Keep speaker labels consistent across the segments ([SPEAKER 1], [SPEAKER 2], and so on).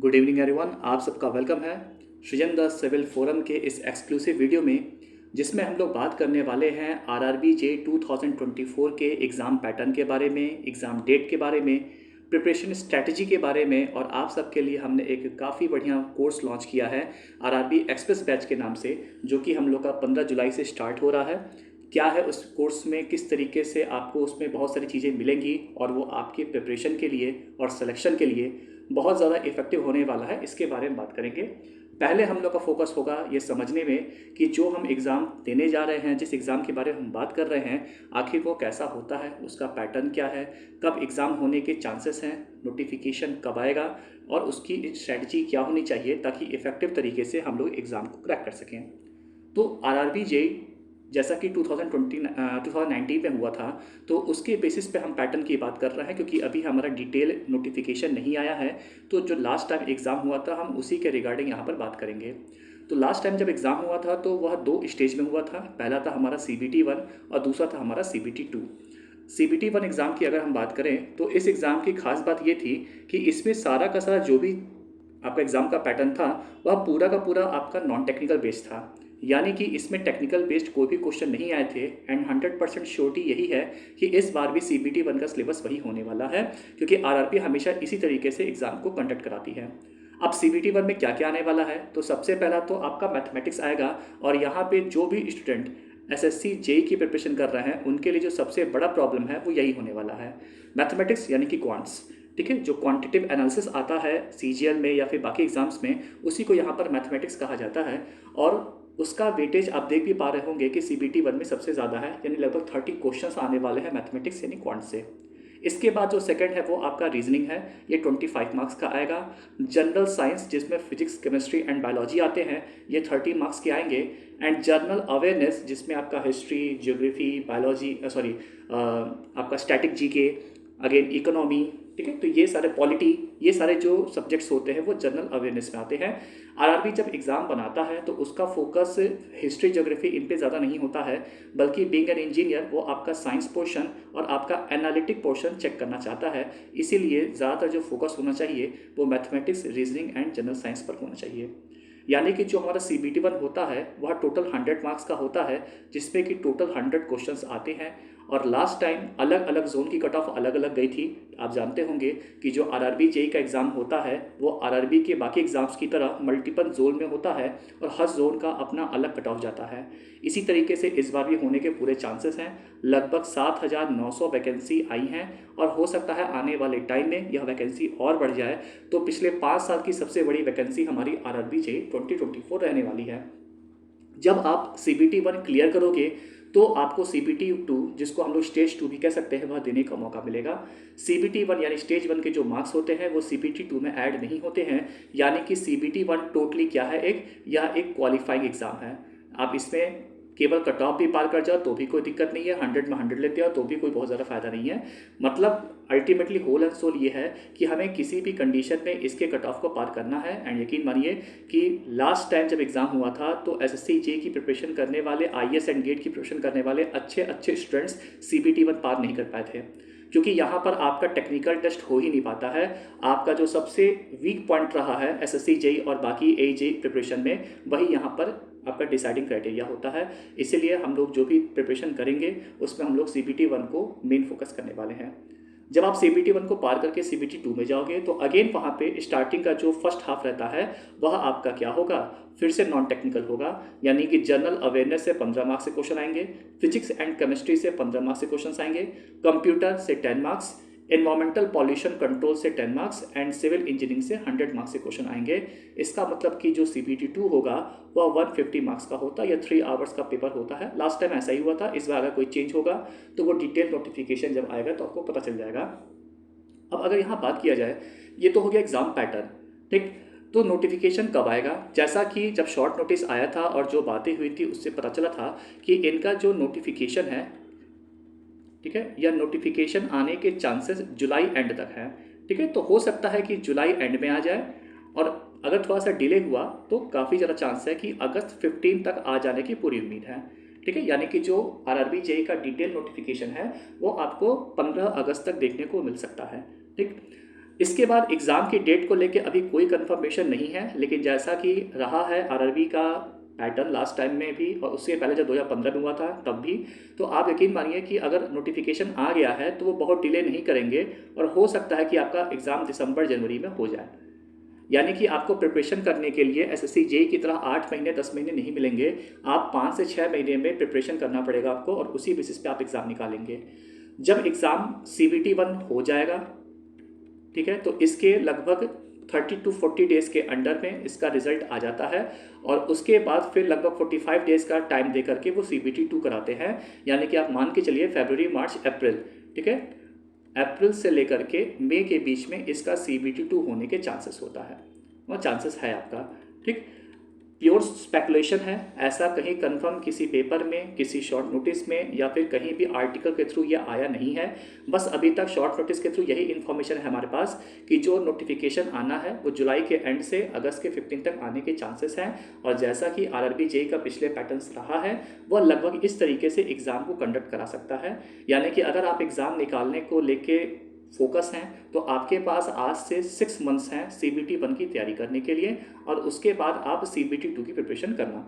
[SPEAKER 1] Good evening everyone, आप सबका welcome है सृजन द सिविल फोरम के इस एक्सक्लूसिव वीडियो में, जिसमें हम लोग बात करने वाले हैं आरआरबी जे 2024 के एग्ज़ाम पैटर्न के बारे में, एग्ज़ाम डेट के बारे में, प्रिपरेशन स्ट्रैटेजी के बारे में। और आप सबके लिए हमने एक काफ़ी बढ़िया कोर्स लॉन्च किया है आरआरबी एक्सप्रेस बैच के नाम से, जो कि हम लोग का 15 जुलाई से स्टार्ट हो रहा है। क्या है उस कोर्स में, किस तरीके से आपको उसमें बहुत सारी चीज़ें मिलेंगी और वो आपके प्रिपरेशन के लिए और सिलेक्शन के लिए बहुत ज़्यादा इफेक्टिव होने वाला है, इसके बारे में बात करेंगे। पहले हम लोग का फोकस होगा ये समझने में कि जो हम एग्ज़ाम देने जा रहे हैं, जिस एग्ज़ाम के बारे में हम बात कर रहे हैं, आखिर वो कैसा होता है, उसका पैटर्न क्या है, कब एग्ज़ाम होने के चांसेस हैं, नोटिफिकेशन कब आएगा और उसकी स्ट्रैटेजी क्या होनी चाहिए ताकि इफ़ेक्टिव तरीके से हम लोग एग्ज़ाम को क्रैक कर सकें। तो आरआरबी जे जैसा कि 2019 में हुआ था, तो उसके बेसिस पे हम पैटर्न की बात कर रहे हैं, क्योंकि अभी हमारा डिटेल नोटिफिकेशन नहीं आया है। तो जो लास्ट टाइम एग्ज़ाम हुआ था, हम उसी के रिगार्डिंग यहाँ पर बात करेंगे। तो लास्ट टाइम जब एग्ज़ाम हुआ था तो वह 2 स्टेज में हुआ था। पहला था हमारा CBT 1 और दूसरा था हमारा CBT 2। CBT 1 एग्ज़ाम की अगर हम बात करें तो इस एग्ज़ाम की खास बात ये थी कि इसमें सारा का सारा जो भी आपका एग्ज़ाम का पैटर्न था, वह पूरा का पूरा आपका नॉन टेक्निकल बेस्ड था। यानी कि इसमें टेक्निकल बेस्ड कोई भी क्वेश्चन नहीं आए थे। एंड 100% श्योरिटी यही है कि इस बार भी CBT 1 का सिलेबस वही होने वाला है, क्योंकि आरआरबी हमेशा इसी तरीके से एग्ज़ाम को कंडक्ट कराती है। अब CBT 1 में क्या क्या आने वाला है, तो सबसे पहला तो आपका मैथमेटिक्स आएगा। और यहाँ पे जो भी स्टूडेंट SSC जेई की प्रिपरेशन कर रहे हैं, उनके लिए जो सबसे बड़ा प्रॉब्लम है वो यही होने वाला है, मैथमेटिक्स यानी कि क्वांट्स। ठीक है, जो क्वांटिटेटिव एनालिसिस आता है CGL में या फिर बाकी एग्जाम्स में, उसी को यहाँ पर मैथमेटिक्स कहा जाता है। और उसका वेटेज आप देख भी पा रहे होंगे कि CBT 1 में सबसे ज़्यादा है, यानी लगभग 30 क्वेश्चंस आने वाले हैं मैथमेटिक्स यानी क्वांट से। इसके बाद जो सेकंड है वो आपका रीजनिंग है, ये 25 मार्क्स का आएगा। जनरल साइंस, जिसमें फिजिक्स, केमिस्ट्री एंड बायोलॉजी आते हैं, ये 30 मार्क्स के आएंगे। एंड जनरल अवेयरनेस, जिसमें आपका हिस्ट्री, ज्योग्राफी, बायोलॉजी, आपका स्टैटिक जीके, अगेन इकोनॉमी, ठीक है, तो ये सारे पॉलिटी, ये सारे जो सब्जेक्ट्स होते हैं वो जनरल अवेयरनेस में आते हैं। आरआरबी जब एग्ज़ाम बनाता है तो उसका फोकस हिस्ट्री, ज्योग्राफी इन पे ज़्यादा नहीं होता है, बल्कि बीइंग एन इंजीनियर वो आपका साइंस पोर्शन और आपका एनालिटिक पोर्शन चेक करना चाहता है। इसीलिए ज़्यादातर जो फोकस होना चाहिए वो mathematics, reasoning and general science पर होना चाहिए। यानी कि जो हमारा CBT 1 होता है वह टोटल 100 मार्क्स का होता है, जिसमें कि टोटल 100 क्वेश्चंस आते हैं। और लास्ट टाइम अलग अलग जोन की कट ऑफ अलग अलग गई थी। आप जानते होंगे कि जो आरआरबी जेई का एग्ज़ाम होता है वो आरआरबी के बाकी एग्ज़ाम्स की तरह मल्टीपल जोन में होता है और हर जोन का अपना अलग कट ऑफ जाता है। इसी तरीके से इस बार भी होने के पूरे चांसेस हैं। लगभग 7,900 वैकेंसी आई हैं और हो सकता है आने वाले टाइम में यह वैकेंसी और बढ़ जाए। तो पिछले 5 साल की सबसे बड़ी वैकेंसी हमारी आरआरबी जेई 2024 रहने वाली है। जब आप CBT 1 क्लियर करोगे तो आपको CBT 2, जिसको हम लोग स्टेज 2 भी कह सकते हैं, वह देने का मौका मिलेगा। CBT 1 यानी स्टेज 1 के जो मार्क्स होते हैं वो CBT 2 में ऐड नहीं होते हैं। यानी कि CBT 1 टोटली क्या है, यह एक क्वालिफाइंग एग्ज़ाम है। आप इसमें केवल कट ऑफ भी पार कर जाओ तो भी कोई दिक्कत नहीं है, 100 में 100 लेते हो तो भी कोई बहुत ज़्यादा फ़ायदा नहीं है। मतलब अल्टीमेटली होल एंड सोल ये है कि हमें किसी भी कंडीशन में इसके कट ऑफ को पार करना है। एंड यकीन मानिए कि लास्ट टाइम जब एग्ज़ाम हुआ था तो SSC जे की प्रिपरेशन करने वाले, IAS एंड गेट की प्रिपरेशन करने वाले अच्छे अच्छे स्टूडेंट्स CBT 1 पार नहीं कर पाए थे, क्योंकि यहाँ पर आपका टेक्निकल टेस्ट हो ही नहीं पाता है। आपका जो सबसे वीक पॉइंट रहा है SSC जेई और बाकी AJ प्रिपरेशन में, वही यहाँ पर आपका डिसाइडिंग क्राइटेरिया होता है। इसीलिए हम लोग जो भी प्रिपरेशन करेंगे उसमें हम लोग CBT 1 को मेन फोकस करने वाले हैं। जब आप CBT 1 को पार करके CBT 2 में जाओगे तो अगेन वहाँ पे स्टार्टिंग का जो फर्स्ट हाफ रहता है वह आपका क्या होगा, फिर से नॉन टेक्निकल होगा। यानी कि जनरल अवेयरनेस से 15 मार्क्स से क्वेश्चन आएंगे, फिजिक्स एंड केमिस्ट्री से 15 मार्क्स से क्वेश्चन आएंगे, कंप्यूटर से 10 मार्क्स, एनवायरमेंटल पॉल्यूशन कंट्रोल से 10 मार्क्स एंड सिविल इंजीनियरिंग से 100 मार्क्स से क्वेश्चन आएंगे। इसका मतलब कि जो CBT 2 होगा वह 150 मार्क्स का होता है या 3 आवर्स का पेपर होता है। लास्ट टाइम ऐसा ही हुआ था। इस बार अगर कोई चेंज होगा तो वो डिटेल नोटिफिकेशन जब आएगा तो आपको पता चल जाएगा। अब अगर यहाँ बात किया जाए, ये तो हो गया एग्ज़ाम पैटर्न, ठीक। तो नोटिफिकेशन कब आएगा, जैसा कि जब शॉर्ट नोटिस आया था और जो बातें हुई थी उससे पता चला था कि इनका जो नोटिफिकेशन है, ठीक है, यह नोटिफिकेशन आने के चांसेस जुलाई एंड तक है। ठीक है, तो हो सकता है कि जुलाई एंड में आ जाए, और अगर थोड़ा सा डिले हुआ तो काफ़ी ज़्यादा चांस है कि अगस्त 15 तक आ जाने की पूरी उम्मीद है। ठीक है, यानी कि जो आरआरबी जेई का डिटेल नोटिफिकेशन है वो आपको 15 अगस्त तक देखने को मिल सकता है। ठीक, इसके बाद एग्ज़ाम की डेट को लेके अभी कोई कंफर्मेशन नहीं है, लेकिन जैसा कि रहा है आरआरबी का पैटर्न लास्ट टाइम में भी और उससे पहले जब 2015 में हुआ था तब भी, तो आप यकीन मानिए कि अगर नोटिफिकेशन आ गया है तो वो बहुत डिले नहीं करेंगे और हो सकता है कि आपका एग्ज़ाम दिसंबर जनवरी में हो जाए। यानी कि आपको प्रिपरेशन करने के लिए एसएससी जेई की तरह 8 महीने 10 महीने नहीं मिलेंगे, आप 5 से 6 महीने में प्रिपरेशन करना पड़ेगा आपको और उसी बेसिस पे आप एग्ज़ाम निकालेंगे। जब एग्ज़ाम CBT 1 हो जाएगा, ठीक है, तो इसके लगभग 30 to 40 डेज़ के अंडर में इसका रिजल्ट आ जाता है और उसके बाद फिर लगभग 45 डेज़ का टाइम दे करके वो CBT 2 कराते हैं। यानी कि आप मान के चलिए फरवरी मार्च अप्रैल, ठीक है, अप्रैल से लेकर के मई के बीच में इसका CBT 2 होने के चांसेस होता है और चांसेस है आपका, ठीक। प्योर स्पेकुलेशन है, ऐसा कहीं कंफर्म किसी पेपर में, किसी शॉर्ट नोटिस में या फिर कहीं भी आर्टिकल के थ्रू ये आया नहीं है। बस अभी तक शॉर्ट नोटिस के थ्रू यही इन्फॉर्मेशन है हमारे पास कि जो नोटिफिकेशन आना है वो जुलाई के एंड से अगस्त के 15 तक आने के चांसेस हैं। और जैसा कि आरआरबी जेई का पिछले पैटर्न्स रहा है वह लगभग इस तरीके से एग्ज़ाम को कंडक्ट करा सकता है। यानी कि अगर आप एग्ज़ाम निकालने को लेके फोकस हैं तो आपके पास आज से 6 मंथ्स हैं CBT 1 की तैयारी करने के लिए और उसके बाद आप CBT 2 की प्रिपरेशन करना।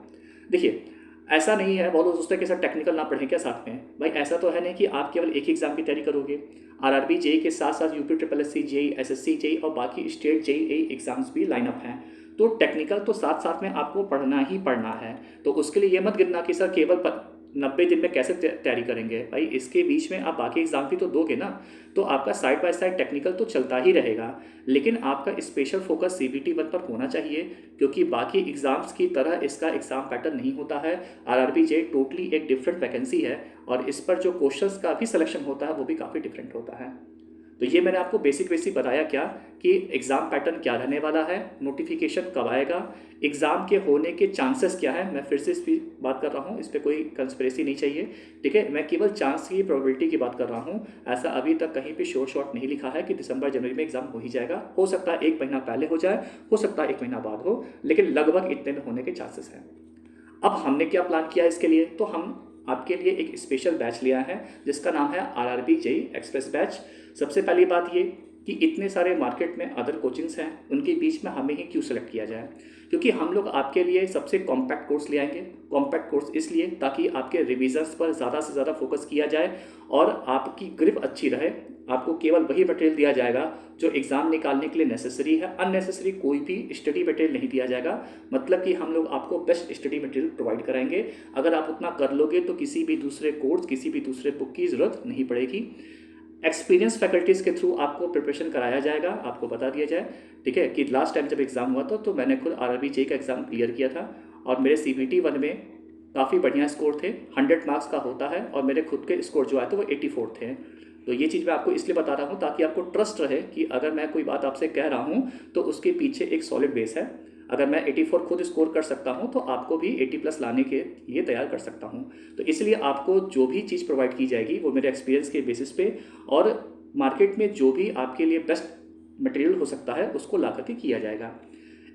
[SPEAKER 1] देखिए, ऐसा नहीं है, बहुत लोग सोचते हैं कि सर टेक्निकल ना पढ़ें क्या साथ में। भाई ऐसा तो है नहीं कि आप केवल एक ही एग्ज़ाम की तैयारी करोगे। आरआरबी जेई के साथ साथ UPSSC जेई, SSC जेई और बाकी स्टेट जेई एग्ज़ाम्स भी लाइन अप हैं। तो टेक्निकल तो साथ साथ में आपको पढ़ना ही पढ़ना है। तो उसके लिए ये मत गिनना कि सर केवल 90 दिन में कैसे तैयारी करेंगे। भाई इसके बीच में आप बाकी एग्ज़ाम भी तो दोगे ना, तो आपका साइड बाय साइड टेक्निकल तो चलता ही रहेगा, लेकिन आपका स्पेशल फोकस CBT 1 पर होना चाहिए क्योंकि बाकी एग्ज़ाम्स की तरह इसका एग्ज़ाम पैटर्न नहीं होता है। आरआरबी जेई टोटली एक डिफरेंट वैकेंसी है और इस पर जो क्वेश्चंस का भी सिलेक्शन होता है वो भी काफ़ी डिफरेंट होता है। तो ये मैंने आपको बेसिक बताया क्या कि एग्ज़ाम पैटर्न क्या रहने वाला है, नोटिफिकेशन कब आएगा, एग्ज़ाम के होने के चांसेस क्या है। मैं फिर से इस पर बात कर रहा हूँ, इस पर कोई कंस्पिरेसी नहीं चाहिए, ठीक है। मैं केवल चांस की प्रोबेबिलिटी की बात कर रहा हूँ। ऐसा अभी तक कहीं पे श्योर शॉट नहीं लिखा है कि दिसंबर जनवरी में एग्ज़ाम हो ही जाएगा। हो सकता है 1 महीना पहले हो जाए, हो सकता है 1 महीना बाद हो, लेकिन लगभग इतने में होने के चांसेस हैं। अब हमने क्या प्लान किया इसके लिए, तो हम आपके लिए एक स्पेशल बैच लिया है जिसका नाम है आरआरबी जेई एक्सप्रेस बैच। सबसे पहली बात ये कि इतने सारे मार्केट में अदर कोचिंग्स हैं, उनके बीच में हमें ही क्यों सेलेक्ट किया जाए, क्योंकि हम लोग आपके लिए सबसे कॉम्पैक्ट कोर्स ले आएंगे। कॉम्पैक्ट कोर्स इसलिए ताकि आपके रिविजन्स पर ज़्यादा से ज़्यादा फोकस किया जाए और आपकी ग्रिप अच्छी रहे। आपको केवल वही मटेरियल दिया जाएगा जो एग्ज़ाम निकालने के लिए नेसेसरी है, अननेसेसरी कोई भी स्टडी मटेरियल नहीं दिया जाएगा। मतलब कि हम लोग आपको बेस्ट स्टडी मटेरियल प्रोवाइड कराएंगे। अगर आप उतना कर लोगे तो किसी भी दूसरे कोर्स, किसी भी दूसरे बुक की ज़रूरत नहीं पड़ेगी। एक्सपीरियंस फैकल्टीज़ के थ्रू आपको प्रिपरेशन कराया जाएगा। आपको बता दिया जाए, ठीक है, कि लास्ट टाइम जब एग्ज़ाम हुआ था तो मैंने खुद आरआरबी जेई का एग्ज़ाम क्लियर किया था और मेरे CBT 1 में काफ़ी बढ़िया स्कोर थे। 100 मार्क्स का होता है और मेरे खुद के स्कोर जो आए थे वो 84 थे। तो ये चीज़ मैं आपको इसलिए बता रहा हूँ ताकि आपको ट्रस्ट रहे कि अगर मैं कोई बात आपसे कह रहा हूँ तो उसके पीछे एक सॉलिड बेस है। अगर मैं 84 खुद स्कोर कर सकता हूँ तो आपको भी 80+ लाने के लिए तैयार कर सकता हूँ। तो इसलिए आपको जो भी चीज़ प्रोवाइड की जाएगी वो मेरे एक्सपीरियंस के बेसिस पे और मार्केट में जो भी आपके लिए बेस्ट मटेरियल हो सकता है उसको ला करके किया जाएगा।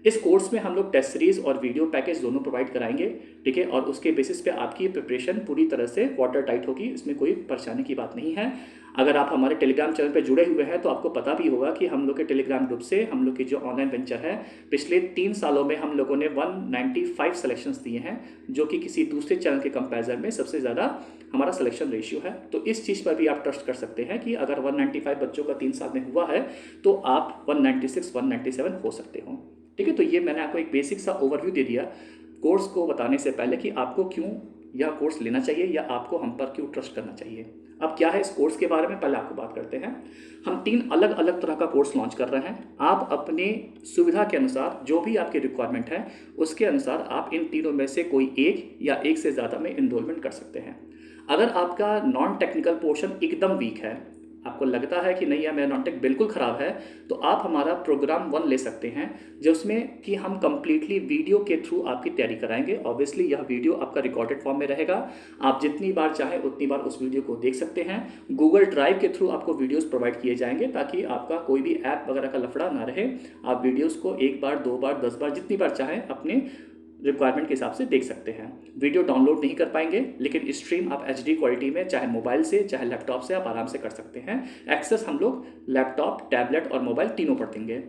[SPEAKER 1] इस कोर्स में हम लोग टेस्ट सीरीज़ और वीडियो पैकेज दोनों प्रोवाइड कराएंगे, ठीक है, और उसके बेसिस पे आपकी प्रिपरेशन पूरी तरह से वाटर टाइट होगी, इसमें कोई परेशानी की बात नहीं है। अगर आप हमारे टेलीग्राम चैनल पे जुड़े हुए हैं तो आपको पता भी होगा कि हम लोग के टेलीग्राम ग्रुप से हम लोग की जो ऑनलाइन वेंचर है, पिछले 3 सालों में हम लोगों ने 195 सिलेक्शंस दिए हैं, जो कि किसी दूसरे चैनल के कंपैरिजन में सबसे ज़्यादा हमारा सिलेक्शन रेशियो है। तो इस चीज़ पर भी आप ट्रस्ट कर सकते हैं कि अगर 195 बच्चों का 3 साल में हुआ है तो आप 196, 197 हो सकते हो, ठीक है। तो ये मैंने आपको एक बेसिक सा ओवरव्यू दे दिया कोर्स को बताने से पहले कि आपको क्यों यह कोर्स लेना चाहिए या आपको हम पर क्यों ट्रस्ट करना चाहिए। अब क्या है इस कोर्स के बारे में पहले आपको बात करते हैं। हम 3 अलग अलग तरह का कोर्स लॉन्च कर रहे हैं। आप अपने सुविधा के अनुसार जो भी आपकी रिक्वायरमेंट है उसके अनुसार आप इन तीनों में से कोई एक या एक से ज़्यादा में इनरोलमेंट कर सकते हैं। अगर आपका नॉन टेक्निकल पोर्शन एकदम वीक है, आपको लगता है कि नहीं यार मेरा नॉन टेक बिल्कुल ख़राब है, तो आप हमारा प्रोग्राम 1 ले सकते हैं जिसमें कि हम कंप्लीटली वीडियो के थ्रू आपकी तैयारी कराएंगे। ऑब्वियसली यह वीडियो आपका रिकॉर्डेड फॉर्म में रहेगा, आप जितनी बार चाहें उतनी बार उस वीडियो को देख सकते हैं। गूगल ड्राइव के थ्रू आपको वीडियोस प्रोवाइड किए जाएंगे ताकि आपका कोई भी ऐप वगैरह का लफड़ा ना रहे। आप वीडियोज़ को 1 बार, 2 बार, 10 बार, जितनी बार चाहें अपने रिक्वायरमेंट के हिसाब से देख सकते हैं। वीडियो डाउनलोड नहीं कर पाएंगे, लेकिन स्ट्रीम आप HD क्वालिटी में चाहे मोबाइल से चाहे लैपटॉप से आप आराम से कर सकते हैं। एक्सेस हम लोग लैपटॉप, टैबलेट और मोबाइल तीनों पर देंगे।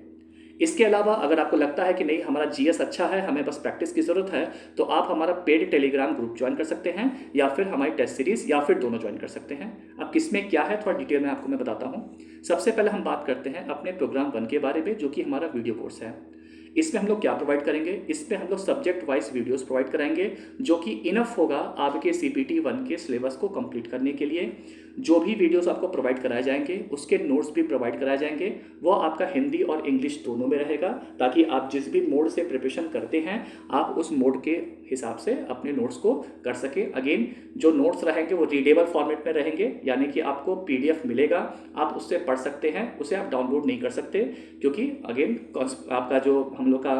[SPEAKER 1] इसके अलावा अगर आपको लगता है कि नहीं हमारा GS अच्छा है, हमें बस प्रैक्टिस की ज़रूरत है, तो आप हमारा पेड टेलीग्राम ग्रुप ज्वाइन कर सकते हैं या फिर हमारी टेस्ट सीरीज़ या फिर दोनों ज्वाइन कर सकते हैं। अब किसमें क्या है थोड़ा डिटेल में आपको मैं बताता हूँ। सबसे पहले हम बात करते हैं अपने प्रोग्राम 1 के बारे में, जो कि हमारा वीडियो कोर्स है। इसमें हम लोग क्या प्रोवाइड करेंगे, इसमें हम लोग सब्जेक्ट वाइज वीडियोस प्रोवाइड कराएंगे, जो कि इनफ होगा आपके CPT 1 के सिलेबस को कंप्लीट करने के लिए। जो भी वीडियोस आपको प्रोवाइड कराए जाएंगे उसके नोट्स भी प्रोवाइड कराए जाएंगे, वो आपका हिंदी और इंग्लिश दोनों में रहेगा, ताकि आप जिस भी मोड से प्रिपरेशन करते हैं आप उस मोड के हिसाब से अपने नोट्स को कर सकें। अगेन जो नोट्स रहेंगे वो रीडेबल फॉर्मेट में रहेंगे, यानी कि आपको PDF मिलेगा, आप उससे पढ़ सकते हैं, उसे आप डाउनलोड नहीं कर सकते, क्योंकि अगेन आपका जो हम लोग का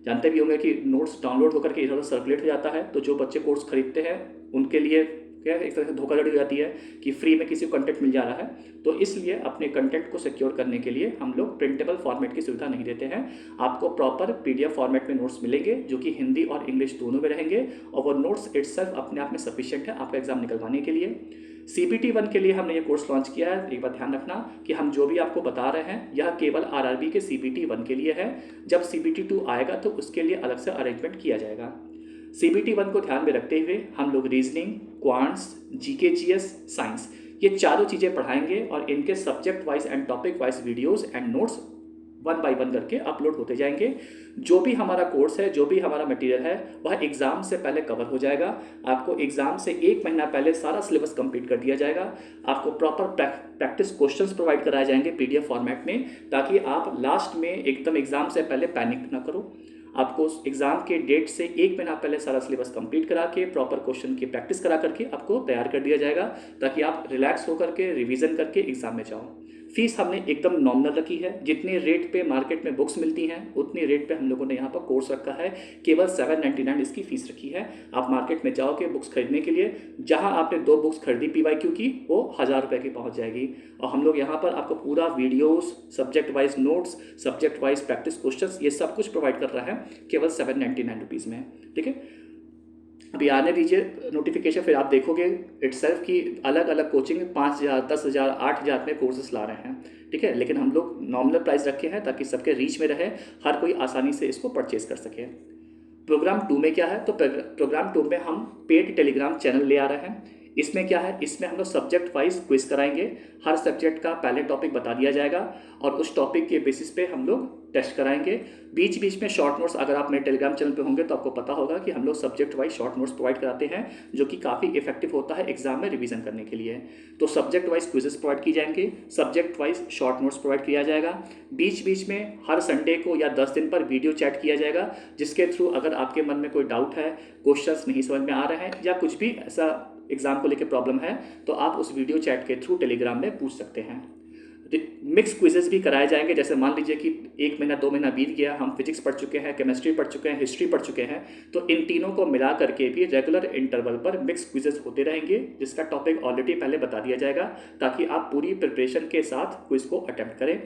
[SPEAKER 1] जानते भी होंगे कि नोट्स डाउनलोड होकर के इधर सर्कुलेट हो जाता है, तो जो बच्चे कोर्स खरीदते हैं उनके लिए क्या एक तरह से धोखाधड़ी हो जाती है कि फ्री में किसी को कंटेंट मिल जा रहा है। तो इसलिए अपने कंटेंट को सिक्योर करने के लिए हम लोग प्रिंटेबल फॉर्मेट की सुविधा नहीं देते हैं। आपको प्रॉपर PDF फॉर्मेट में नोट्स मिलेंगे, जो कि हिंदी और इंग्लिश दोनों में रहेंगे, और वो नोट्स इटसेल्फ अपने आप में सफिशिएंट है आपका एग्जाम निकलवाने के लिए। CPT 1 के लिए हमने ये कोर्स लॉन्च किया है। एक बात ध्यान रखना कि हम जो भी आपको बता रहे हैं यह केवल RRB के CPT 1 के लिए है। जब CPT 2 आएगा तो उसके लिए अलग से अरेंजमेंट किया जाएगा। CPT 1 को ध्यान में रखते हुए हम लोग reasoning, quants, GK, GS, science, ये चारों चीज़ें पढ़ाएंगे, और इनके subject wise and topic wise videos and notes 1 by 1 करके अपलोड होते जाएंगे। जो भी हमारा कोर्स है, जो भी हमारा मटेरियल है, वह एग्ज़ाम से पहले कवर हो जाएगा। आपको एग्ज़ाम से 1 महीना पहले सारा सिलेबस कंप्लीट कर दिया जाएगा। आपको प्रॉपर प्रैक्टिस क्वेश्चंस प्रोवाइड कराए जाएंगे PDF फॉर्मेट में, ताकि आप लास्ट में एकदम एग्ज़ाम से पहले पैनिक ना करो। आपको एग्ज़ाम के डेट से 1 महीना पहले सारा सिलेबस कंप्लीट करा के प्रॉपर क्वेश्चन की प्रैक्टिस करा करके आपको तैयार कर दिया जाएगा, ताकि आप रिलैक्स होकर के रिवीजन करके एग्ज़ाम में जाओ। फीस हमने एकदम नॉमिनल रखी है। जितनी रेट पे मार्केट में बुक्स मिलती हैं उतनी रेट पे हम लोगों ने यहाँ पर कोर्स रखा है। केवल 799 इसकी फ़ीस रखी है। आप मार्केट में जाओगे बुक्स खरीदने के लिए, जहाँ आपने 2 बुक्स खरीदी PYQ की, वो 1000 रुपये की पहुँच जाएगी। और हम लोग यहाँ पर आपको पूरा videos, subject wise notes, subject wise practice questions, ये सब कुछ प्रोवाइड कर रहा है केवल 799 रुपीज़ में। ठीक है, अभी आने दीजिए नोटिफिकेशन, फिर आप देखोगे इटसेल्फ की अलग अलग कोचिंग 5000, 10,000, 8,000 में कोर्सेस ला रहे हैं। ठीक है, लेकिन हम लोग नॉमिनल प्राइस रखे हैं ताकि सबके रीच में रहे, हर कोई आसानी से इसको परचेज कर सके। प्रोग्राम 2 में क्या है, तो प्रोग्राम 2 में हम पेड टेलीग्राम चैनल ले आ रहे हैं। इसमें क्या है, इसमें हम लोग सब्जेक्ट वाइज क्विज कराएंगे। हर सब्जेक्ट का पहले टॉपिक बता दिया जाएगा और उस टॉपिक के बेसिस पे हम लोग टेस्ट कराएंगे। बीच बीच में शॉर्ट नोट्स, अगर आप मेरे टेलीग्राम चैनल पे होंगे तो आपको पता होगा कि हम लोग subject wise short notes provide कराते हैं, जो कि काफ़ी इफेक्टिव होता है एग्जाम में रिवीजन करने के लिए। तो सब्जेक्ट वाइज क्विजेस प्रोवाइड की जाएंगे, subject wise short notes provide किया जाएगा। बीच बीच में हर संडे को या 10 दिन पर वीडियो चैट किया जाएगा, जिसके थ्रू अगर आपके मन में कोई डाउट है, क्वेश्चंस नहीं समझ में आ रहे हैं या कुछ भी ऐसा एग्जाम को लेकर प्रॉब्लम है, तो आप उस वीडियो चैट के थ्रू टेलीग्राम में पूछ सकते हैं। मिक्स क्विजेस भी कराए जाएंगे। जैसे मान लीजिए कि 1 महीना 2 महीना बीत गया, हम फिजिक्स पढ़ चुके हैं, केमिस्ट्री पढ़ चुके हैं, हिस्ट्री पढ़ चुके हैं, तो इन तीनों को मिला करके भी रेगुलर इंटरवल पर मिक्स क्विजेस होते रहेंगे, जिसका टॉपिक ऑलरेडी पहले बता दिया जाएगा, ताकि आप पूरी प्रिपरेशन के साथ क्विज को अटेम्प्ट करें।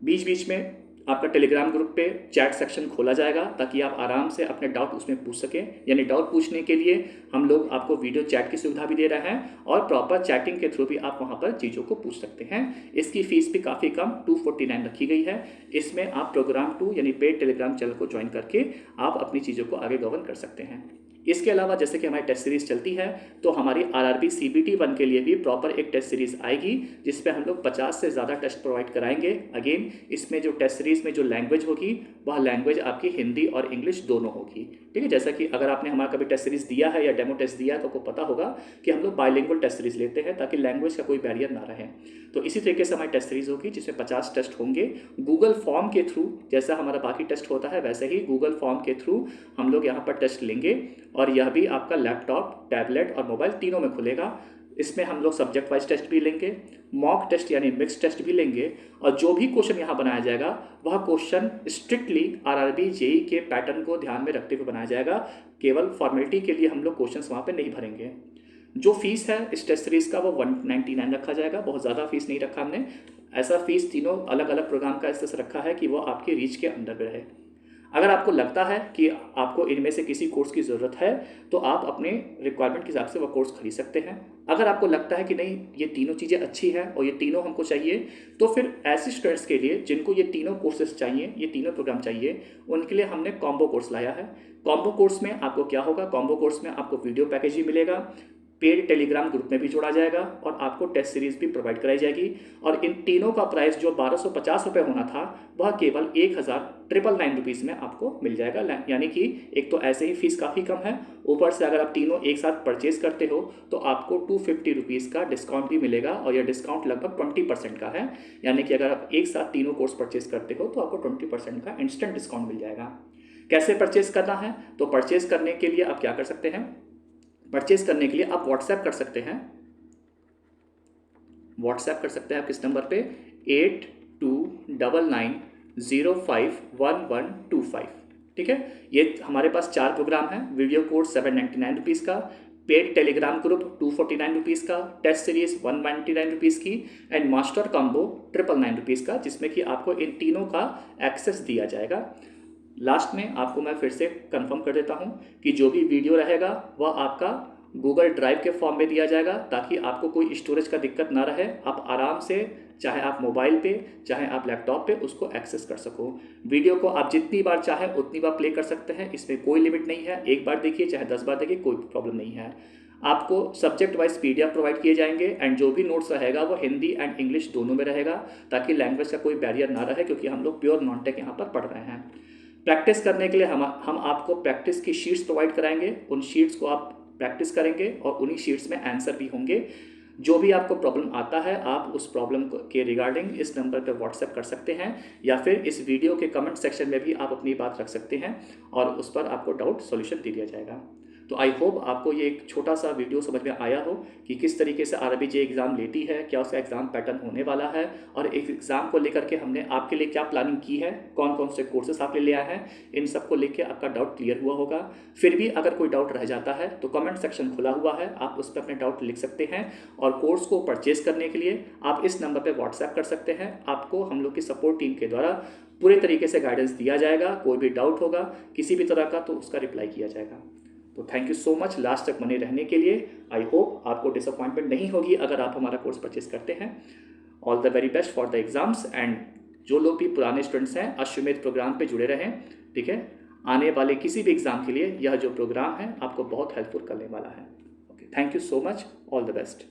[SPEAKER 1] बीच बीच में आपका टेलीग्राम ग्रुप पे चैट सेक्शन खोला जाएगा, ताकि आप आराम से अपने डाउट उसमें पूछ सकें। यानी डाउट पूछने के लिए हम लोग आपको वीडियो चैट की सुविधा भी दे रहे हैं, और प्रॉपर चैटिंग के थ्रू भी आप वहां पर चीज़ों को पूछ सकते हैं। इसकी फीस भी काफ़ी कम 249 रखी गई है। इसमें आप प्रोग्राम 2 यानी पेड टेलीग्राम चैनल को ज्वाइन करके आप अपनी चीज़ों को आगे गवर्न कर सकते हैं। इसके अलावा जैसे कि हमारी टेस्ट सीरीज़ चलती है, तो हमारी RRB CPT 1 के लिए भी प्रॉपर एक टेस्ट सीरीज़ आएगी, जिसपे हम लोग 50 से ज़्यादा टेस्ट प्रोवाइड कराएंगे। अगेन इसमें जो टेस्ट सीरीज़ में जो लैंग्वेज होगी, वह लैंग्वेज आपकी हिंदी और इंग्लिश दोनों होगी। ठीक है, जैसा कि अगर आपने हमारा कभी टेस्ट सीरीज़ दिया है या डेमो टेस्ट दिया है तो आपको पता होगा कि हम लोग बाइलिंगुअल टेस्ट सीरीज़ लेते हैं, ताकि लैंग्वेज का कोई बैरियर ना रहे। तो इसी तरीके से हमारी टेस्ट सीरीज़ होगी, जिसमें 50 टेस्ट होंगे। गूगल फॉर्म के थ्रू, जैसा हमारा बाकी टेस्ट होता है वैसे ही गूगल फॉर्म के थ्रू हम लोग यहाँ पर टेस्ट लेंगे, और यह भी आपका लैपटॉप, टैबलेट और मोबाइल तीनों में खुलेगा। इसमें हम लोग सब्जेक्ट वाइज टेस्ट भी लेंगे, मॉक टेस्ट यानी मिक्स टेस्ट भी लेंगे, और जो भी क्वेश्चन यहाँ बनाया जाएगा वह क्वेश्चन स्ट्रिक्टली RRB JEE के पैटर्न को ध्यान में रखते हुए बनाया जाएगा। केवल फॉर्मेलिटी के लिए हम लोग क्वेश्चंस वहाँ पे नहीं भरेंगे। जो फीस है इस टेस्ट सीरीज़ का वो 199 रखा जाएगा, बहुत ज़्यादा फीस नहीं रखा हमने। ऐसा फीस तीनों अलग अलग प्रोग्राम का इस तरह से रखा है कि वो आपके रीच के अंदर रहे। अगर आपको लगता है कि आपको इनमें से किसी कोर्स की ज़रूरत है तो आप अपने रिक्वायरमेंट के हिसाब से वो कोर्स खरीद सकते हैं। अगर आपको लगता है कि नहीं ये तीनों चीज़ें अच्छी हैं और ये तीनों हमको चाहिए, तो फिर ऐसे स्टूडेंट्स के लिए जिनको ये तीनों कोर्सेज चाहिए, ये तीनों प्रोग्राम चाहिए, उनके लिए हमने कॉम्बो कोर्स लाया है। कॉम्बो कोर्स में आपको क्या होगा, कॉम्बो कोर्स में आपको वीडियो पैकेज भी मिलेगा, पेड टेलीग्राम ग्रुप में भी जोड़ा जाएगा और आपको टेस्ट सीरीज भी प्रोवाइड कराई जाएगी। और इन तीनों का प्राइस जो 1250 रुपये होना था वह केवल 1999 रुपीज़ में आपको मिल जाएगा। यानी कि एक तो ऐसे ही फीस काफ़ी कम है, ऊपर से अगर आप तीनों एक साथ परचेज करते हो तो आपको 250 रुपीज़ का डिस्काउंट भी मिलेगा और यह डिस्काउंट लगभग 20% का है। यानी कि अगर आप एक साथ तीनों कोर्स परचेज करते हो तो आपको 20% का इंस्टेंट डिस्काउंट मिल जाएगा। कैसे परचेज करना है, तो परचेज करने के लिए आप क्या कर सकते हैं, परचेज करने के लिए आप व्हाट्सएप कर सकते हैं। व्हाट्सएप कर सकते हैं आप किस नंबर पे, 8299051125। ठीक है, ये हमारे पास 4 प्रोग्राम हैं। वीडियो कोर्स 799 रुपीज़ का, पेड टेलीग्राम ग्रुप 249 रुपीज़ का, टेस्ट सीरीज 199 रुपीज़ की एंड मास्टर कॉम्बो 999 रुपीज़ का, जिसमें कि आपको इन तीनों का एक्सेस दिया जाएगा। लास्ट में आपको मैं फिर से कंफर्म कर देता हूँ कि जो भी वीडियो रहेगा वह आपका गूगल ड्राइव के फॉर्म में दिया जाएगा, ताकि आपको कोई स्टोरेज का दिक्कत ना रहे। आप आराम से, चाहे आप मोबाइल पे चाहे आप लैपटॉप पे, उसको एक्सेस कर सको। वीडियो को आप जितनी बार चाहे उतनी बार प्ले कर सकते हैं, इसमें कोई लिमिट नहीं है। एक बार देखिए चाहे 10 बार देखिए, कोई प्रॉब्लम नहीं है। आपको सब्जेक्ट वाइज PDF प्रोवाइड किए जाएंगे एंड जो भी नोट्स रहेगा वो हिंदी एंड इंग्लिश दोनों में रहेगा, ताकि लैंग्वेज का कोई बैरियर ना रहे, क्योंकि हम लोग प्योर नॉन टेक यहाँ पर पढ़ रहे हैं। प्रैक्टिस करने के लिए हम आपको प्रैक्टिस की शीट्स प्रोवाइड कराएंगे। उन शीट्स को आप प्रैक्टिस करेंगे और उन्हीं शीट्स में आंसर भी होंगे। जो भी आपको प्रॉब्लम आता है आप उस प्रॉब्लम के रिगार्डिंग इस नंबर पर व्हाट्सएप कर सकते हैं, या फिर इस वीडियो के कमेंट सेक्शन में भी आप अपनी बात रख सकते हैं और उस पर आपको डाउट सॉल्यूशन दे दिया जाएगा। तो आई होप आपको ये एक छोटा सा वीडियो समझ में आया हो कि किस तरीके से RRBJ एग्ज़ाम लेती है, क्या उसका एग्ज़ाम पैटर्न होने वाला है, और एक एग्ज़ाम को लेकर के हमने आपके लिए क्या प्लानिंग की है, कौन कौन से कोर्सेस आप ले आए हैं। इन सबको लेके आपका डाउट क्लियर हुआ होगा। फिर भी अगर कोई डाउट रह जाता है तो कमेंट सेक्शन खुला हुआ है, आप उस पर अपने डाउट लिख सकते हैं। और कोर्स को परचेज करने के लिए आप इस नंबर पर व्हाट्सएप कर सकते हैं। आपको हम लोग की सपोर्ट टीम के द्वारा पूरे तरीके से गाइडेंस दिया जाएगा। कोई भी डाउट होगा किसी भी तरह का तो उसका रिप्लाई किया जाएगा। तो thank you so much last तक बने रहने के लिए। आई होप आपको डिसअपॉइंटमेंट नहीं होगी अगर आप हमारा कोर्स परचेज करते हैं। All the very best for the exams. And जो लोग भी पुराने स्टूडेंट्स हैं अश्वमेध प्रोग्राम पे जुड़े रहें। ठीक है, आने वाले किसी भी एग्जाम के लिए यह जो प्रोग्राम है आपको बहुत हेल्पफुल करने वाला है। Okay, thank you so much, all the best.